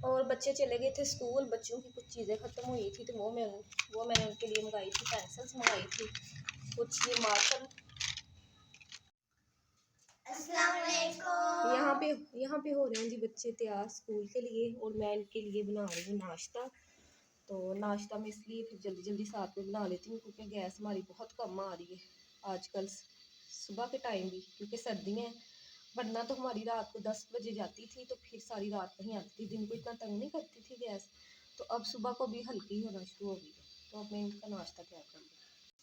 और बच्चे चले गए थे स्कूल। बच्चों की कुछ चीज़ें ख़त्म हुई थी तो वो मैंने उनके लिए मंगाई थी, पेंसिल्स मंगाई थी, कुछ ये मार्कर। यहाँ पे हो रहे हैं जी बच्चे तैयार स्कूल के लिए, और मैं इनके लिए बना रही हूँ नाश्ता। तो नाश्ता में इसलिए फिर जल्दी जल्दी साथ में बना लेती हूँ, क्योंकि गैस हमारी बहुत कम आ रही है आजकल, सुबह के टाइम भी, क्योंकि सर्दियाँ हैं। वरना तो हमारी रात को 10 बजे जाती थी तो फिर सारी रात नहीं आती थी, दिन को इतना तंग नहीं करती थी गैस। तो अब सुबह को भी हल्की होना शुरू हो गई है। तो अब मैं इनका नाश्ता तैयार कर लूँ।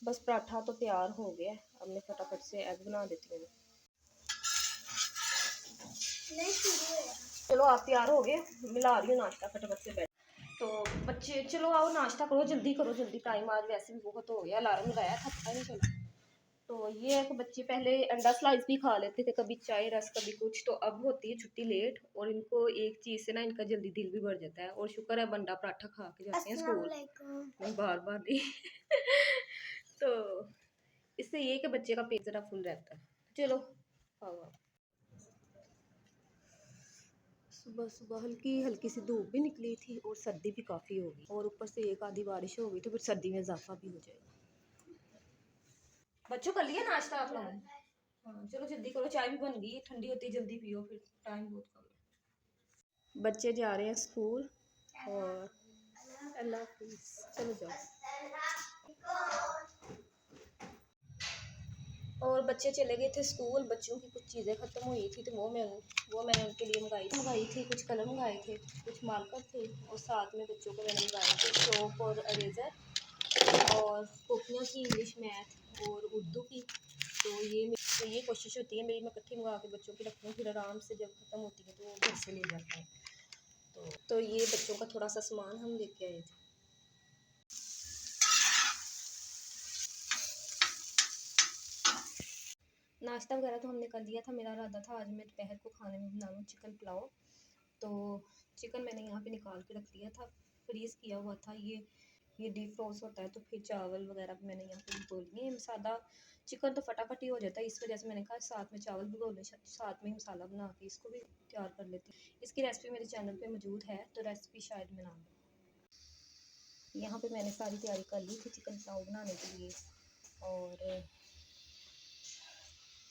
बस पराठा तो तैयार हो गया है, अब मैं फटाफट से एग बना देती हूँ। चलो आप तैयार हो गए, मिला रही हूँ नाश्ता फटाफट से बैठ। तो बच्चे चलो आओ नाश्ता करो, जल्दी टाइम आज वैसे भी बहुत हो गया, अलार्म लगाया था पता नहीं चला। तो ये है कि बच्चे पहले अंडा स्लाइस भी खा लेते थे, कभी चाय रस कभी कुछ। तो अब होती है छुट्टी लेट, और इनको एक चीज़ से ना इनका जल्दी दिल भी भर जाता है, और शुक्र है बंडा पराठा खा के जाते हैं स्कूल, नहीं बार बार नहीं। तो इससे ये कि बच्चे का पेट ज़रा फुल रहता है। चलो खाओ आप। सुबह सुबह हल्की हल्की सी धूप भी निकली थी, और सर्दी भी काफ़ी हो गई, और ऊपर से एक आधी बारिश हो गई, तो फिर सर्दी में इजाफा भी हो जाएगा। बच्चों कर लिया नाश्ता आप लोगों ने? हाँ चलो जल्दी करो, चाय भी बन गई, ठंडी होती है जल्दी पियो, फिर टाइम बहुत कम है। बच्चे जा रहे हैं स्कूल, और अल्लाह हाफिज़, चलो जाओ। और बच्चे चले गए थे स्कूल। बच्चों की कुछ चीज़ें ख़त्म हुई थी तो वो मैंने उनके लिए मंगाई थी, कुछ कलर मंगाए थे, कुछ मार्कर थे, और साथ में बच्चों को मैंने मंगाए थे चौक और इरेज़र, और कॉपियाँ थी इंग्लिश, मैथ और उर्दू की। तो ये कोशिश होती है मेरी, मैं इकट्ठी मंगा के बच्चों की रखती हूँ, फिर आराम से जब ख़त्म होती है तो वो घर से ले जाते हैं। तो ये बच्चों का थोड़ा सा सामान हम लेके आए थे। नाश्ता वगैरह तो हमने कर लिया था। मेरा इरादा था आज मैं दोपहर को खाने में बनाऊँ चिकन पुलाव। तो चिकन मैंने यहाँ पे निकाल के रख लिया था, फ्रीज़ किया हुआ था। ये डीप फ्रोज होता है, तो फिर चावल वगैरह भी मैंने यहाँ पे भिगो लिए। सादा चिकन तो फटाफट ही हो जाता है, इस वजह से मैंने कहा साथ में चावल भिगो लें, साथ में ही मसाला बना के इसको भी तैयार कर लेती हूँ। इसकी रेसिपी मेरे चैनल पे मौजूद है, तो रेसिपी शायद मैं ना दूँ। यहाँ पे मैंने सारी तैयारी कर ली थी चिकन पुलाव बनाने के लिए, और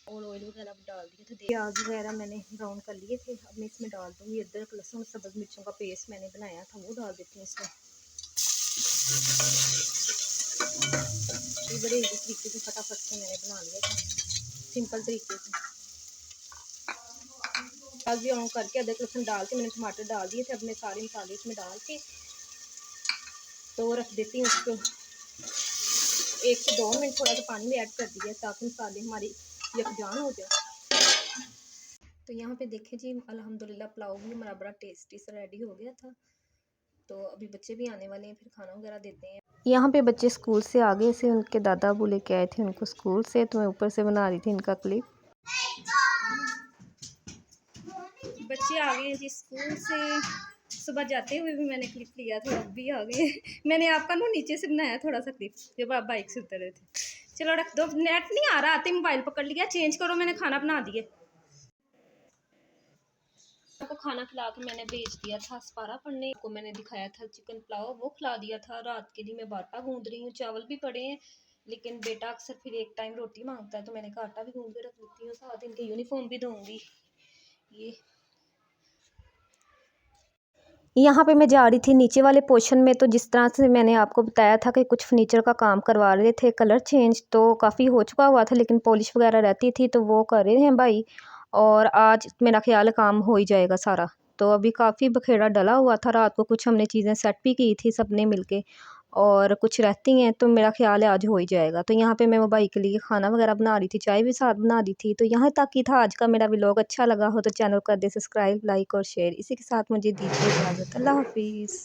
ऑयल वगैरह भी डाल दिए थे। प्याज वगैरह मैंने ब्राउन कर लिए थे। अब मैं इसमें डाल दूँगी अदरक लहसुन सब्ज़ मिर्चों का पेस्ट मैंने बनाया था, वो डाल देती हूँ इसमें। ये बड़े इजी तरीके से फटाफट से मैंने बना लिया था, सिंपल तरीके से। प्याज भी ऑन करके अदरक लहसुन डाल के मैंने टमाटर डाल दिए थे। अब मैं सारे मसाले इसमें डाल के तो रख देती हूँ उसको 1 से 2 मिनट। थोड़ा सा पानी भी ऐड कर दिया ताकि मसाले हमारी यकजान हो जाए। तो यहाँ पे देखें जी, अल्हम्दुलिल्लाह पुलाव भी हमारा बड़ा टेस्टी सा रेडी हो गया था। तो अभी बच्चे भी आने वाले हैं, फिर खाना वगैरह देते हैं। यहाँ पे बच्चे स्कूल से आ गए से, उनके दादा अबू लेके आए थे उनको स्कूल से, तो मैं ऊपर से बना रही थी इनका क्लिप। बच्चे आ गए हैं जी स्कूल से, सुबह जाते हुए भी मैंने क्लिप लिया था, अब भी आ गए। मैंने आपका ना नीचे से बनाया थोड़ा सा क्लिप, जब आप बाइक से उतर रहे थे। चलो रख दो, नेट नहीं आ रहा, आते मोबाइल पकड़ लिया, चेंज करो, मैंने खाना बना दिए। को खाना खिला के मैंने भेज दिया था सपारा पढ़ने को। मैंने दिखाया था चिकन पुलाव, वो खिला दिया था। रात के लिए मैं बाटा गूंद रही हूँ, चावल भी पड़े हैं, लेकिन बेटा अक्सर फिर एक टाइम रोटी मांगता है, तो मैंने कहा आटा भी गूंद के रख लेती हूँ, साथ इनके यूनिफॉर्म भी दूंगी। यहाँ पे मैं जा रही थी नीचे वाले पोर्शन में, तो जिस तरह से मैंने आपको बताया था कि कुछ फर्नीचर का काम करवा रहे थे, कलर चेंज तो काफ़ी हो चुका हुआ था, लेकिन पॉलिश वगैरह रहती थी, तो वो कर रहे हैं भाई। और आज मेरा ख्याल है काम हो ही जाएगा सारा। तो अभी काफ़ी बखेड़ा डला हुआ था, रात को कुछ हमने चीज़ें सेट भी की थी सबने मिलके, और कुछ रहती हैं, तो मेरा ख्याल है आज हो ही जाएगा। तो यहाँ पे मैं वो भाई के लिए खाना वगैरह बना रही थी, चाय भी साथ बना दी थी। तो यहाँ तक ही था आज का मेरा व्लॉग। अच्छा लगा हो तो चैनल कर दे सब्सक्राइब, लाइक और शेयर। इसी के साथ मुझे दीजिए इजाज़त। अल्लाह हाफिज़।